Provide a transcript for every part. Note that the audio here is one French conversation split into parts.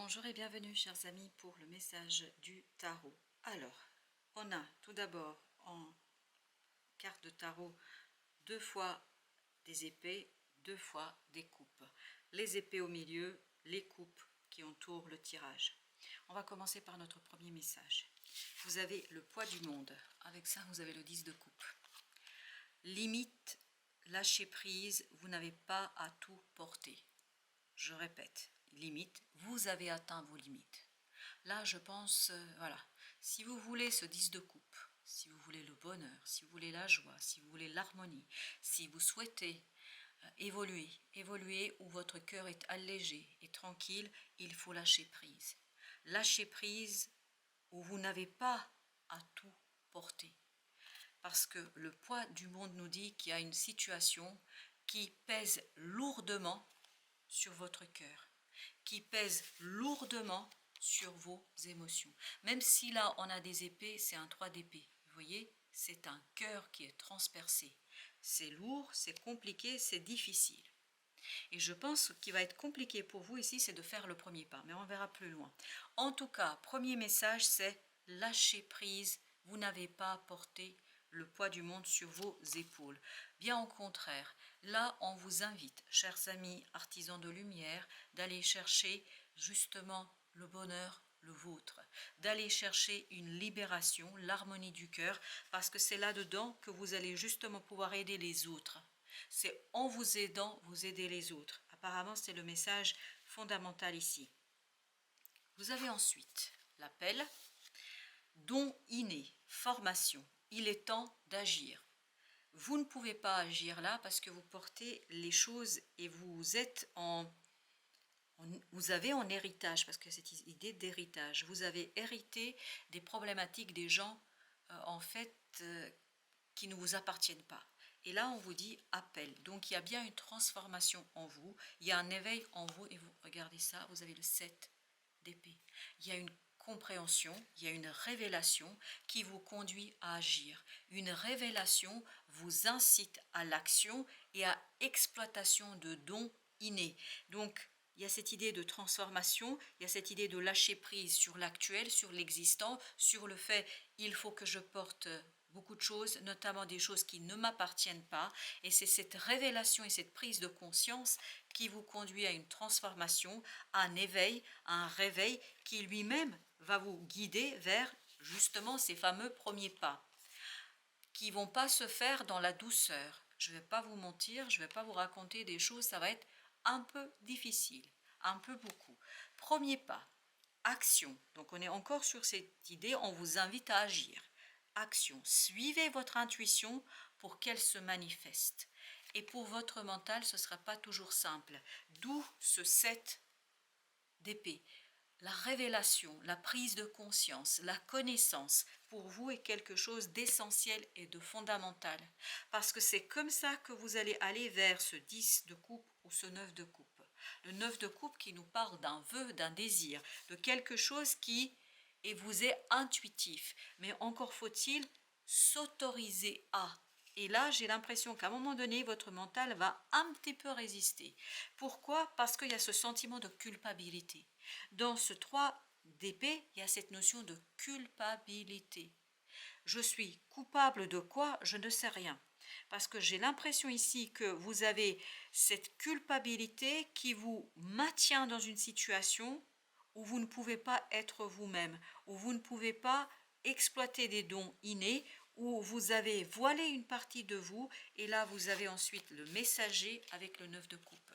Bonjour et bienvenue chers amis pour le message du tarot. Alors, on a tout d'abord en carte de tarot deux fois des épées, deux fois des coupes. Les épées au milieu, les coupes qui entourent le tirage. On va commencer par notre premier message. Vous avez le poids du monde. Avec ça, vous avez le 10 de coupe. Limite, lâcher prise, vous n'avez pas à tout porter. Je répète, limite, vous avez atteint vos limites. Là, je pense, voilà, si vous voulez ce 10 de coupe, si vous voulez le bonheur, si vous voulez la joie, si vous voulez l'harmonie, si vous souhaitez évoluer où votre cœur est allégé et tranquille, il faut lâcher prise. Lâcher prise où vous n'avez pas à tout porter. Parce que le poids du monde nous dit qu'il y a une situation qui pèse lourdement sur votre cœur, qui pèse lourdement sur vos émotions. Même si là on a des épées, c'est un 3 d'épée. Vous voyez, c'est un cœur qui est transpercé. C'est lourd, c'est compliqué, c'est difficile. Et je pense qu'il va être compliqué pour vous ici, c'est de faire le premier pas, mais on verra plus loin. En tout cas, premier message, c'est lâcher prise. Vous n'avez pas à porter le poids du monde sur vos épaules. Bien au contraire, là on vous invite, chers amis artisans de lumière, d'aller chercher justement le bonheur, le vôtre, d'aller chercher une libération, l'harmonie du cœur, parce que c'est là-dedans que vous allez justement pouvoir aider les autres. C'est en vous aidant, vous aidez les autres. Apparemment, c'est le message fondamental ici. Vous avez ensuite l'appel, don inné, formation. Il est temps d'agir. Vous ne pouvez pas agir là parce que vous portez les choses et vous êtes vous avez en héritage, parce que cette idée d'héritage, vous avez hérité des problématiques des gens en fait qui ne vous appartiennent pas. Et là, on vous dit appel. Donc, il y a bien une transformation en vous. Il y a un éveil en vous. Et vous regardez ça, vous avez le 7 d'épée. Il y a une compréhension, il y a une révélation qui vous conduit à agir. Une révélation vous incite à l'action et à exploitation de dons innés. Donc, il y a cette idée de transformation, il y a cette idée de lâcher prise sur l'actuel, sur l'existant, sur le fait il faut que je porte beaucoup de choses, notamment des choses qui ne m'appartiennent pas. Et c'est cette révélation et cette prise de conscience qui vous conduit à une transformation, à un éveil, à un réveil qui lui-même va vous guider vers justement ces fameux premiers pas qui ne vont pas se faire dans la douceur. Je ne vais pas vous mentir, je ne vais pas vous raconter des choses, ça va être un peu difficile, un peu beaucoup. Premier pas, action. Donc on est encore sur cette idée, on vous invite à agir. Action. Suivez votre intuition pour qu'elle se manifeste. Et pour votre mental, ce ne sera pas toujours simple. D'où ce 7 d'épée. La révélation, la prise de conscience, la connaissance, pour vous est quelque chose d'essentiel et de fondamental. Parce que c'est comme ça que vous allez aller vers ce 10 de coupe ou ce 9 de coupe. Le 9 de coupe qui nous parle d'un vœu, d'un désir, de quelque chose qui vous est intuitif. Mais encore faut-il s'autoriser à. Et là, j'ai l'impression qu'à un moment donné, votre mental va un petit peu résister. Pourquoi? Parce qu'il y a ce sentiment de culpabilité. Dans ce 3 d'épée, il y a cette notion de culpabilité. Je suis coupable de quoi? Je ne sais rien. Parce que j'ai l'impression ici que vous avez cette culpabilité qui vous maintient dans une situation où vous ne pouvez pas être vous-même, où vous ne pouvez pas exploiter des dons innés, où vous avez voilé une partie de vous, et là vous avez ensuite le messager avec le 9 de coupe.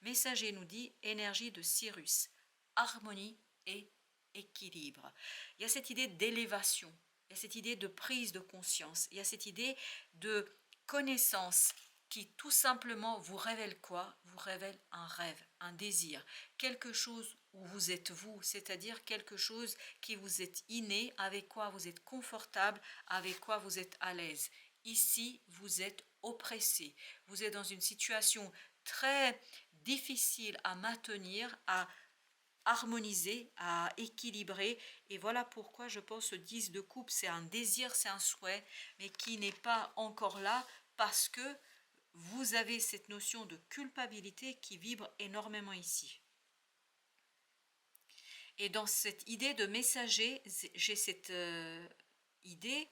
Messager nous dit énergie de Cyrus, harmonie et équilibre. Il y a cette idée d'élévation, il y a cette idée de prise de conscience, il y a cette idée de connaissance qui tout simplement vous révèle quoi? Vous révèle un rêve, un désir, quelque chose où vous êtes vous, c'est-à-dire quelque chose qui vous est inné, avec quoi vous êtes confortable, avec quoi vous êtes à l'aise. Ici, vous êtes oppressé, vous êtes dans une situation très difficile à maintenir, à harmoniser, à équilibrer. Et voilà pourquoi je pense que 10 de coupe, c'est un désir, c'est un souhait, mais qui n'est pas encore là parce que vous avez cette notion de culpabilité qui vibre énormément ici. Et dans cette idée de messager, j'ai cette idée,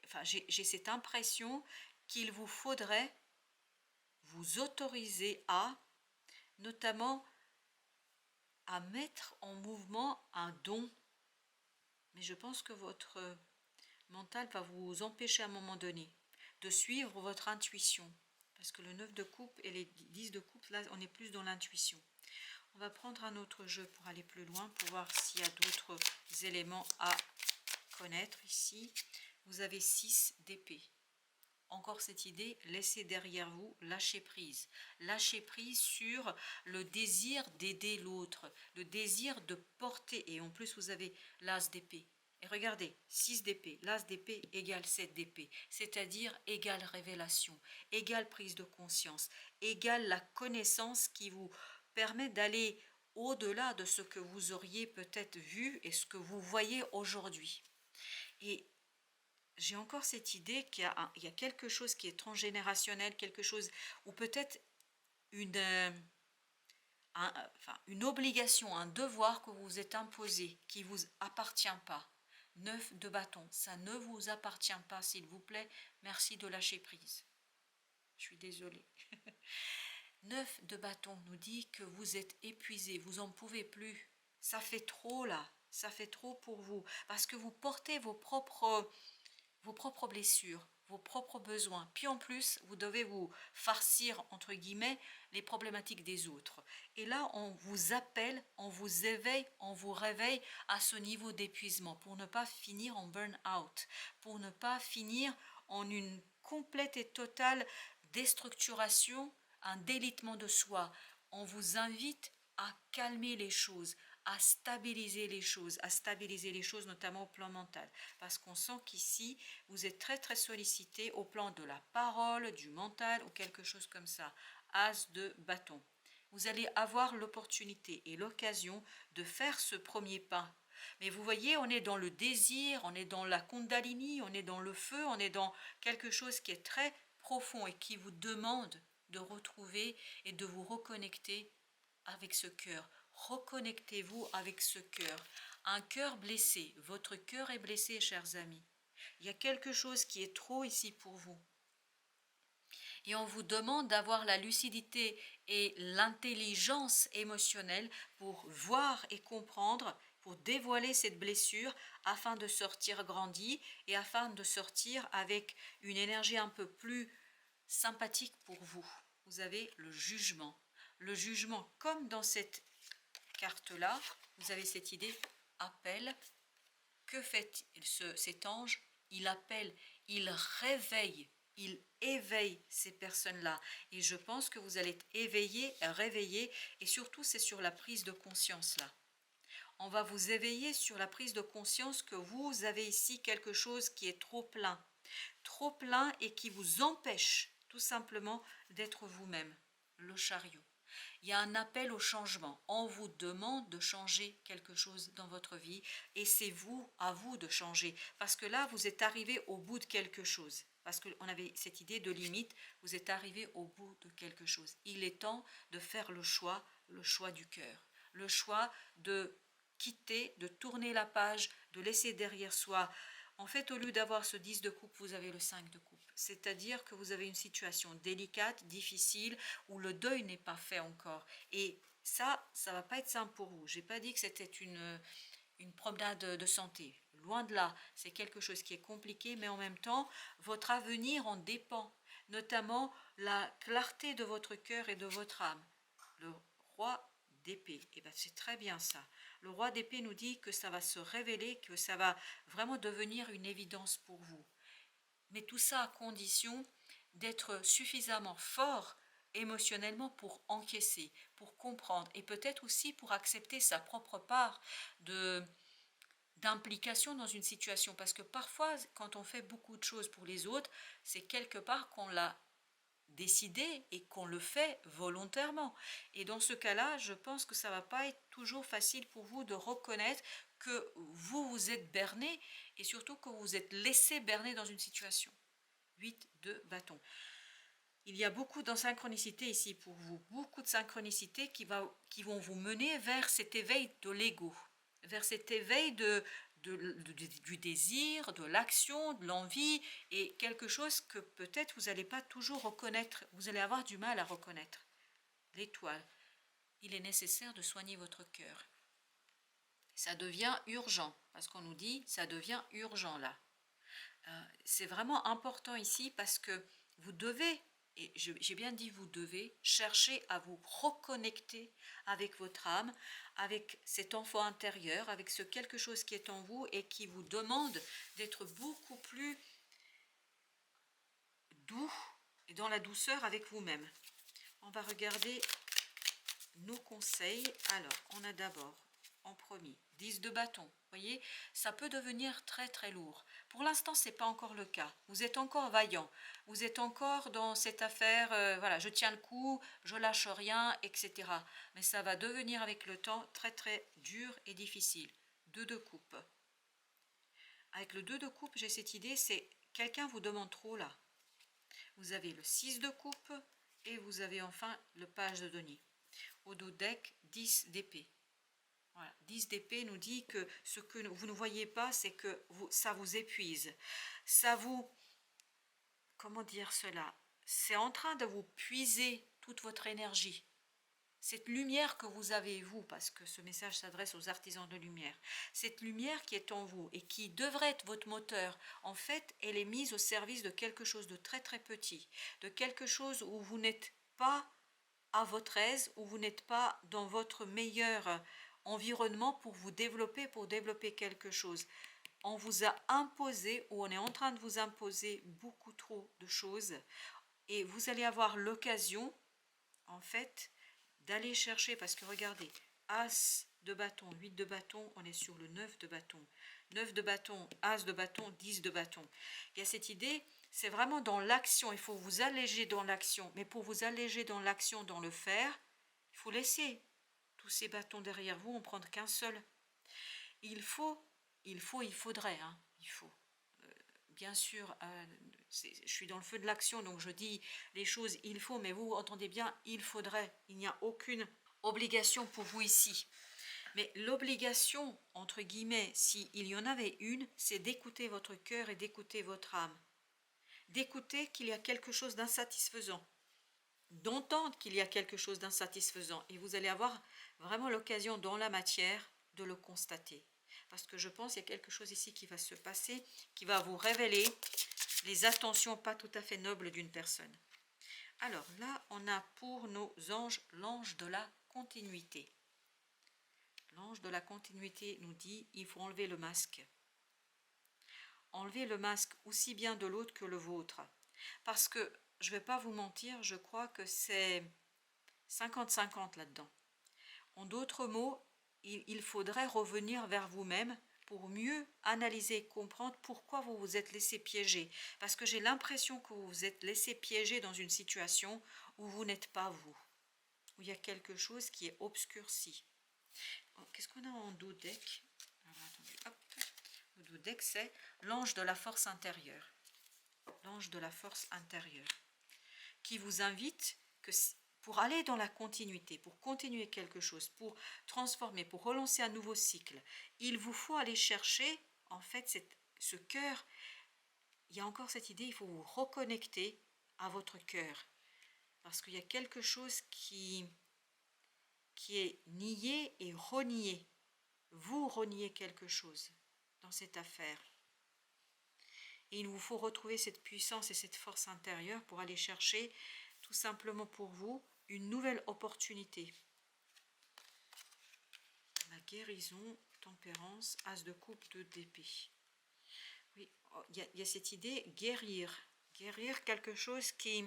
enfin j'ai cette impression qu'il vous faudrait vous autoriser à, notamment, à mettre en mouvement un don. Mais je pense que votre mental va vous empêcher à un moment donné de suivre votre intuition. Parce que le 9 de coupe et les 10 de coupe, là on est plus dans l'intuition. On va prendre un autre jeu pour aller plus loin, pour voir s'il y a d'autres éléments à connaître ici. Vous avez 6 d'épée. Encore cette idée, laissez derrière vous, lâchez prise. Lâchez prise sur le désir d'aider l'autre, le désir de porter. Et en plus, vous avez l'as d'épée. Et regardez, 6 d'épée, l'as d'épée égale 7 d'épée, c'est-à-dire égale révélation, égale prise de conscience, égale la connaissance qui vous permet d'aller au-delà de ce que vous auriez peut-être vu et ce que vous voyez aujourd'hui. Et j'ai encore cette idée qu'il y a quelque chose qui est transgénérationnel, quelque chose, ou peut-être une, une obligation, un devoir que vous vous êtes imposé, qui ne vous appartient pas. 9 de bâton, ça ne vous appartient pas, s'il vous plaît. Merci de lâcher prise. Je suis désolée. 9 de bâton nous dit que vous êtes épuisé, vous n'en pouvez plus. Ça fait trop là, ça fait trop pour vous. Parce que vous portez vos propres blessures, vos propres besoins. Puis en plus, vous devez vous farcir, entre guillemets, les problématiques des autres. Et là, on vous appelle, on vous éveille, on vous réveille à ce niveau d'épuisement pour ne pas finir en burn-out, pour ne pas finir en une complète et totale déstructuration, un délitement de soi. On vous invite à calmer les choses, à stabiliser les choses notamment au plan mental. Parce qu'on sent qu'ici, vous êtes très très sollicité au plan de la parole, du mental ou quelque chose comme ça. As de bâton. Vous allez avoir l'opportunité et l'occasion de faire ce premier pas. Mais vous voyez, on est dans le désir, on est dans la Kundalini, on est dans le feu, on est dans quelque chose qui est très profond et qui vous demande de retrouver et de vous reconnecter avec ce cœur. Reconnectez-vous avec ce cœur. Un cœur blessé. Votre cœur est blessé, chers amis. Il y a quelque chose qui est trop ici pour vous. Et on vous demande d'avoir la lucidité et l'intelligence émotionnelle pour voir et comprendre, pour dévoiler cette blessure afin de sortir grandi et afin de sortir avec une énergie un peu plus sympathique pour vous. Vous avez le jugement. Le jugement, comme dans cette carte-là, vous avez cette idée, appel. Que fait cet ange? Il appelle, il réveille, il éveille ces personnes-là. Et je pense que vous allez être éveillé, réveillé, et surtout c'est sur la prise de conscience là. On va vous éveiller sur la prise de conscience que vous avez ici quelque chose qui est trop plein et qui vous empêche tout simplement d'être vous-même, le chariot. Il y a un appel au changement. On vous demande de changer quelque chose dans votre vie et c'est à vous de changer. Parce que là, vous êtes arrivé au bout de quelque chose. Parce qu'on avait cette idée de limite, vous êtes arrivé au bout de quelque chose. Il est temps de faire le choix du cœur. Le choix de quitter, de tourner la page, de laisser derrière soi. En fait, au lieu d'avoir ce 10 de coupe, vous avez le 5 de coupe. C'est-à-dire que vous avez une situation délicate, difficile, où le deuil n'est pas fait encore. Et ça ne va pas être simple pour vous. Je n'ai pas dit que c'était une promenade de santé. Loin de là, c'est quelque chose qui est compliqué, mais en même temps, votre avenir en dépend. Notamment la clarté de votre cœur et de votre âme. Le roi d'épée, et bien c'est très bien ça. Le roi d'épée nous dit que ça va se révéler, que ça va vraiment devenir une évidence pour vous. Mais tout ça à condition d'être suffisamment fort émotionnellement pour encaisser, pour comprendre et peut-être aussi pour accepter sa propre part d'implication dans une situation. Parce que parfois, quand on fait beaucoup de choses pour les autres, c'est quelque part qu'on l'a décidé et qu'on le fait volontairement. Et dans ce cas-là, je pense que ça ne va pas être toujours facile pour vous de reconnaître que vous vous êtes berné et surtout que vous vous êtes laissé berner dans une situation. 8 de bâton. Il y a beaucoup d'insynchronicité ici pour vous, beaucoup de synchronicité qui vont vous mener vers cet éveil de l'ego. vers cet éveil du désir, de l'action, de l'envie, et quelque chose que peut-être vous n'allez pas toujours reconnaître, vous allez avoir du mal à reconnaître. L'étoile, il est nécessaire de soigner votre cœur. Ça devient urgent, parce qu'on nous dit ça devient urgent là. C'est vraiment important ici parce que vous devez, et j'ai bien dit vous devez, chercher à vous reconnecter avec votre âme, avec cet enfant intérieur, avec ce quelque chose qui est en vous et qui vous demande d'être beaucoup plus doux et dans la douceur avec vous-même. On va regarder nos conseils. Alors, on a d'abord, en premier, 10 de bâton. Vous voyez, ça peut devenir très très lourd. Pour l'instant, ce n'est pas encore le cas. Vous êtes encore vaillant. Vous êtes encore dans cette affaire, voilà, je tiens le coup, je lâche rien, etc. Mais ça va devenir avec le temps très très dur et difficile. 2 de coupe. Avec le 2 de coupe, j'ai cette idée, c'est quelqu'un vous demande trop là. Vous avez le 6 de coupe et vous avez enfin le page de denier. Au dos deck, 10 d'épée. Voilà. 10 d'épée nous dit que ce que vous ne voyez pas, c'est que ça vous épuise. Ça vous... Comment dire cela? C'est en train de vous puiser toute votre énergie. Cette lumière que vous avez, vous, parce que ce message s'adresse aux artisans de lumière, cette lumière qui est en vous et qui devrait être votre moteur, en fait, elle est mise au service de quelque chose de très très petit, de quelque chose où vous n'êtes pas à votre aise, où vous n'êtes pas dans votre meilleur environnement pour développer quelque chose. On vous a imposé, ou on est en train de vous imposer beaucoup trop de choses, et vous allez avoir l'occasion, en fait, d'aller chercher, parce que regardez, As de bâton, 8 de bâton, on est sur le 9 de bâton. 9 de bâton, As de bâton, 10 de bâton. Il y a cette idée, c'est vraiment dans l'action, il faut vous alléger dans l'action. Mais pour vous alléger dans l'action, dans le faire, il faut laisser tous ces bâtons derrière vous, en prendre qu'un seul. Il faudrait, hein, il faut. Bien sûr, je suis dans le feu de l'action, donc je dis les choses il faut, mais vous entendez bien, il faudrait. Il n'y a aucune obligation pour vous ici. Mais l'obligation, entre guillemets, s'il y en avait une, c'est d'écouter votre cœur et d'écouter votre âme. D'écouter qu'il y a quelque chose d'insatisfaisant. D'entendre qu'il y a quelque chose d'insatisfaisant. Et vous allez avoir vraiment l'occasion dans la matière de le constater. Parce que je pense qu'il y a quelque chose ici qui va se passer, qui va vous révéler les attentions pas tout à fait nobles d'une personne. Alors là, on a pour nos anges l'ange de la continuité. L'ange de la continuité nous dit, il faut enlever le masque. Enlever le masque aussi bien de l'autre que le vôtre. Parce que, je ne vais pas vous mentir, je crois que c'est 50-50 là-dedans. En d'autres mots, il faudrait revenir vers vous-même pour mieux analyser et comprendre pourquoi vous vous êtes laissé piéger. Parce que j'ai l'impression que vous vous êtes laissé piéger dans une situation où vous n'êtes pas vous. Où il y a quelque chose qui est obscurci. Qu'est-ce qu'on a en dos deck? Alors, attendez, hop. Le dos deck, c'est l'ange de la force intérieure. L'ange de la force intérieure. Qui vous invite que pour aller dans la continuité, pour continuer quelque chose, pour transformer, pour relancer un nouveau cycle, il vous faut aller chercher, en fait, ce cœur. Il y a encore cette idée, il faut vous reconnecter à votre cœur. Parce qu'il y a quelque chose qui est nié et renié. Vous reniez quelque chose dans cette affaire. Et il vous faut retrouver cette puissance et cette force intérieure pour aller chercher, tout simplement pour vous, une nouvelle opportunité. La guérison, tempérance, as de coupe, 2 d'épée. Oui, il y a cette idée, guérir quelque chose qui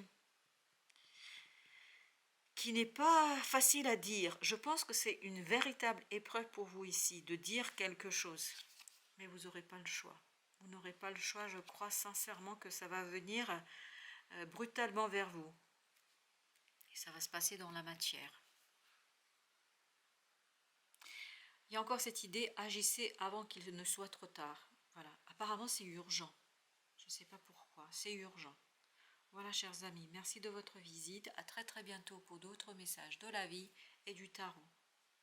n'est pas facile à dire. Je pense que c'est une véritable épreuve pour vous ici, de dire quelque chose. Mais vous n'aurez pas le choix. Vous n'aurez pas le choix, je crois sincèrement que ça va venir brutalement vers vous. Et ça va se passer dans la matière. Il y a encore cette idée, agissez avant qu'il ne soit trop tard. Voilà, apparemment c'est urgent. Je ne sais pas pourquoi, c'est urgent. Voilà, chers amis, merci de votre visite. À très très bientôt pour d'autres messages de la vie et du tarot.